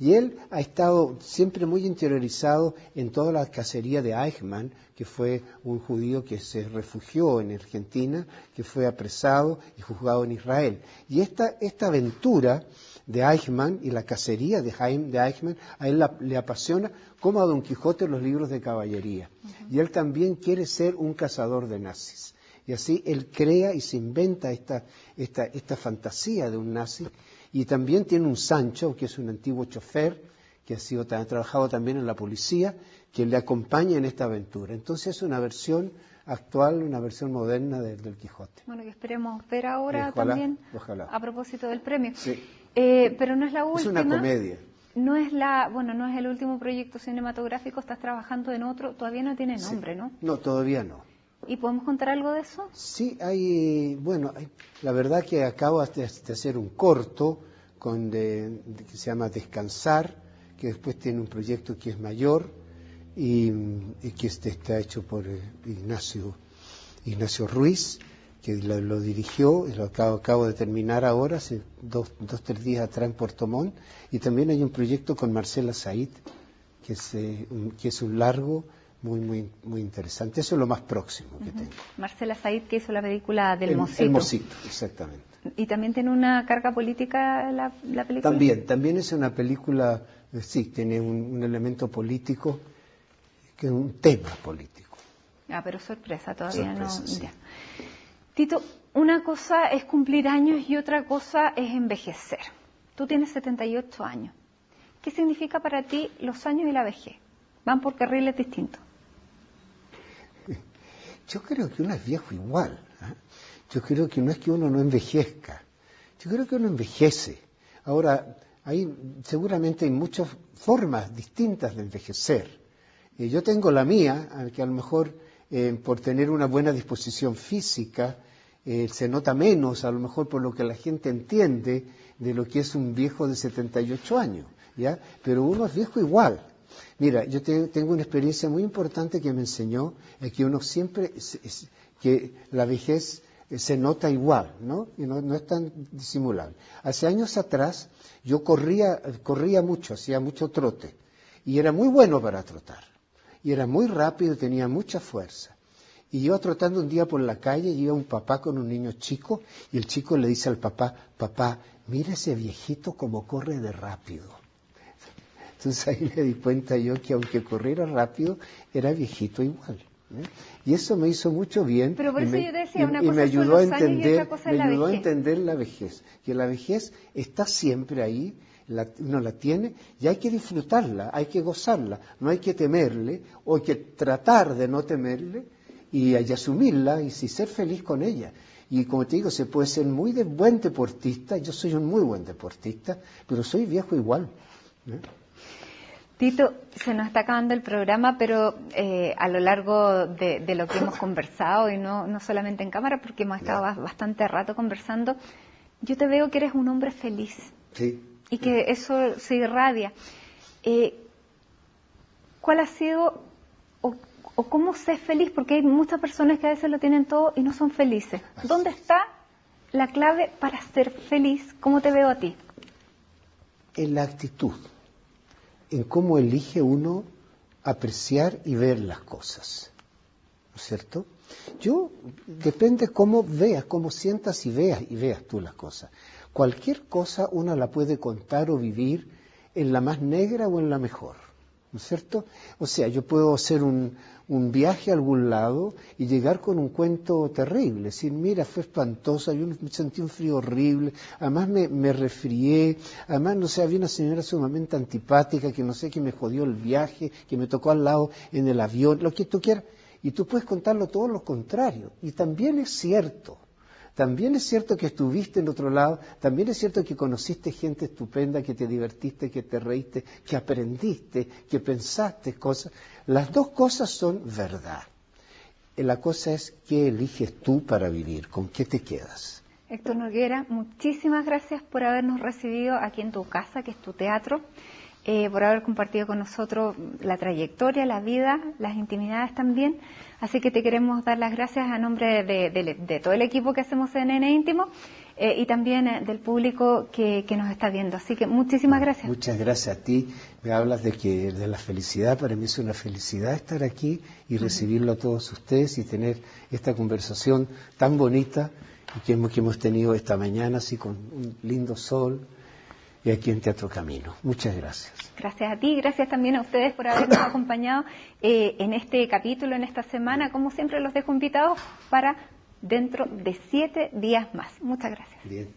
y él ha estado siempre muy interiorizado en toda la cacería de Eichmann, que fue un judío que se refugió en Argentina, que fue apresado y juzgado en Israel. Y esta aventura de Eichmann y la cacería de Eichmann, a él le apasiona, como a Don Quijote los libros de caballería. Y él también quiere ser un cazador de nazis. Y así él crea y se inventa esta fantasía de un nazi. Y también tiene un Sancho, que es un antiguo chofer, que ha trabajado también en la policía, que le acompaña en esta aventura. Entonces es una versión actual, una versión moderna del Quijote. Bueno, que esperemos ver ahora también, a propósito del premio. Sí. Pero no es la última. Es una comedia. No es el último proyecto cinematográfico, estás trabajando en otro, todavía no tiene nombre, ¿no? No, todavía no. ¿Y podemos contar algo de eso? Sí, la verdad que acabo de hacer un corto que se llama Descansar, que después tiene un proyecto que es mayor y que está hecho por Ignacio Ruiz, que lo dirigió, y lo acabo de terminar ahora, hace 3 días atrás en Puerto Montt, y también hay un proyecto con Marcela Said, que es un largo muy, muy, muy interesante. Eso es lo más próximo que tengo. Marcela Said, que hizo la película del Mocito. El Mocito, exactamente. ¿Y también tiene una carga política la película? También es una película, sí, tiene un elemento político, que es un tema político. Pero sorpresa, todavía sorpresa, no. Sí. Ya. Tito, una cosa es cumplir años y otra cosa es envejecer. Tú tienes 78 años. ¿Qué significa para ti los años y la vejez? ¿Van por carriles distintos? Yo creo que uno es viejo igual. Yo creo que no es que uno no envejezca. Yo creo que uno envejece. Ahora, seguramente hay muchas formas distintas de envejecer. Yo tengo la mía, que a lo mejor por tener una buena disposición física se nota menos, a lo mejor por lo que la gente entiende de lo que es un viejo de 78 años, ¿ya? Pero uno es viejo igual. Mira, yo tengo una experiencia muy importante que me enseñó que uno siempre, que la vejez se nota igual, ¿no? Y no es tan disimulable. Hace años atrás yo corría mucho, hacía mucho trote, y era muy bueno para trotar. Y era muy rápido, tenía mucha fuerza. Y iba trotando un día por la calle, y iba un papá con un niño chico, y el chico le dice al papá, papá, mira ese viejito como corre de rápido. Entonces ahí me di cuenta yo que aunque corriera rápido, era viejito igual. Y eso me hizo mucho bien. Pero por eso yo te decía, una y cosa me ayudó son los años y otra cosa es la vejez. a entender la vejez, que la vejez está siempre ahí, uno la tiene y hay que disfrutarla, hay que gozarla, no hay que temerle, o hay que tratar de no temerle y asumirla y ser feliz con ella. Y como te digo, se puede ser muy buen deportista, yo soy un muy buen deportista, pero soy viejo igual. Tito, se nos está acabando el programa, pero a lo largo de lo que hemos conversado, y no solamente en cámara, porque hemos estado bastante rato conversando, yo te veo que eres un hombre feliz. Sí. Y que eso se irradia. ¿Cuál ha sido o cómo ser feliz? Porque hay muchas personas que a veces lo tienen todo y no son felices. ¿Dónde está la clave para ser feliz? ¿Cómo te veo a ti? En la actitud, en cómo elige uno apreciar y ver las cosas, ¿no es cierto? Depende cómo veas, cómo sientas y veas tú las cosas. Cualquier cosa uno la puede contar o vivir en la más negra o en la mejor, ¿no es cierto? O sea, yo puedo hacer un viaje a algún lado y llegar con un cuento terrible, decir, mira, fue espantoso, yo sentí un frío horrible, además me resfrié, además, no sé, había una señora sumamente antipática que no sé, que me jodió el viaje, que me tocó al lado en el avión, lo que tú quieras, y tú puedes contarlo todo lo contrario, y también es cierto. También es cierto que estuviste en otro lado, también es cierto que conociste gente estupenda, que te divertiste, que te reíste, que aprendiste, que pensaste cosas. Las dos cosas son verdad. la cosa es qué eliges tú para vivir, con qué te quedas. Héctor Noguera, muchísimas gracias por habernos recibido aquí en tu casa, que es tu teatro, por haber compartido con nosotros la trayectoria, la vida, las intimidades también. Así que te queremos dar las gracias a nombre de todo el equipo que hacemos en Nene Íntimo y también del público que nos está viendo. Así que muchísimas gracias. Muchas gracias a ti. Me hablas de la felicidad. Para mí es una felicidad estar aquí y recibirlo a todos ustedes y tener esta conversación tan bonita que hemos tenido esta mañana, así con un lindo sol, y aquí en Teatro Camino. Muchas gracias. Gracias a ti, gracias también a ustedes por habernos acompañado en este capítulo, en esta semana. Como siempre, los dejo invitados para dentro de 7 días más. Muchas gracias. Bien.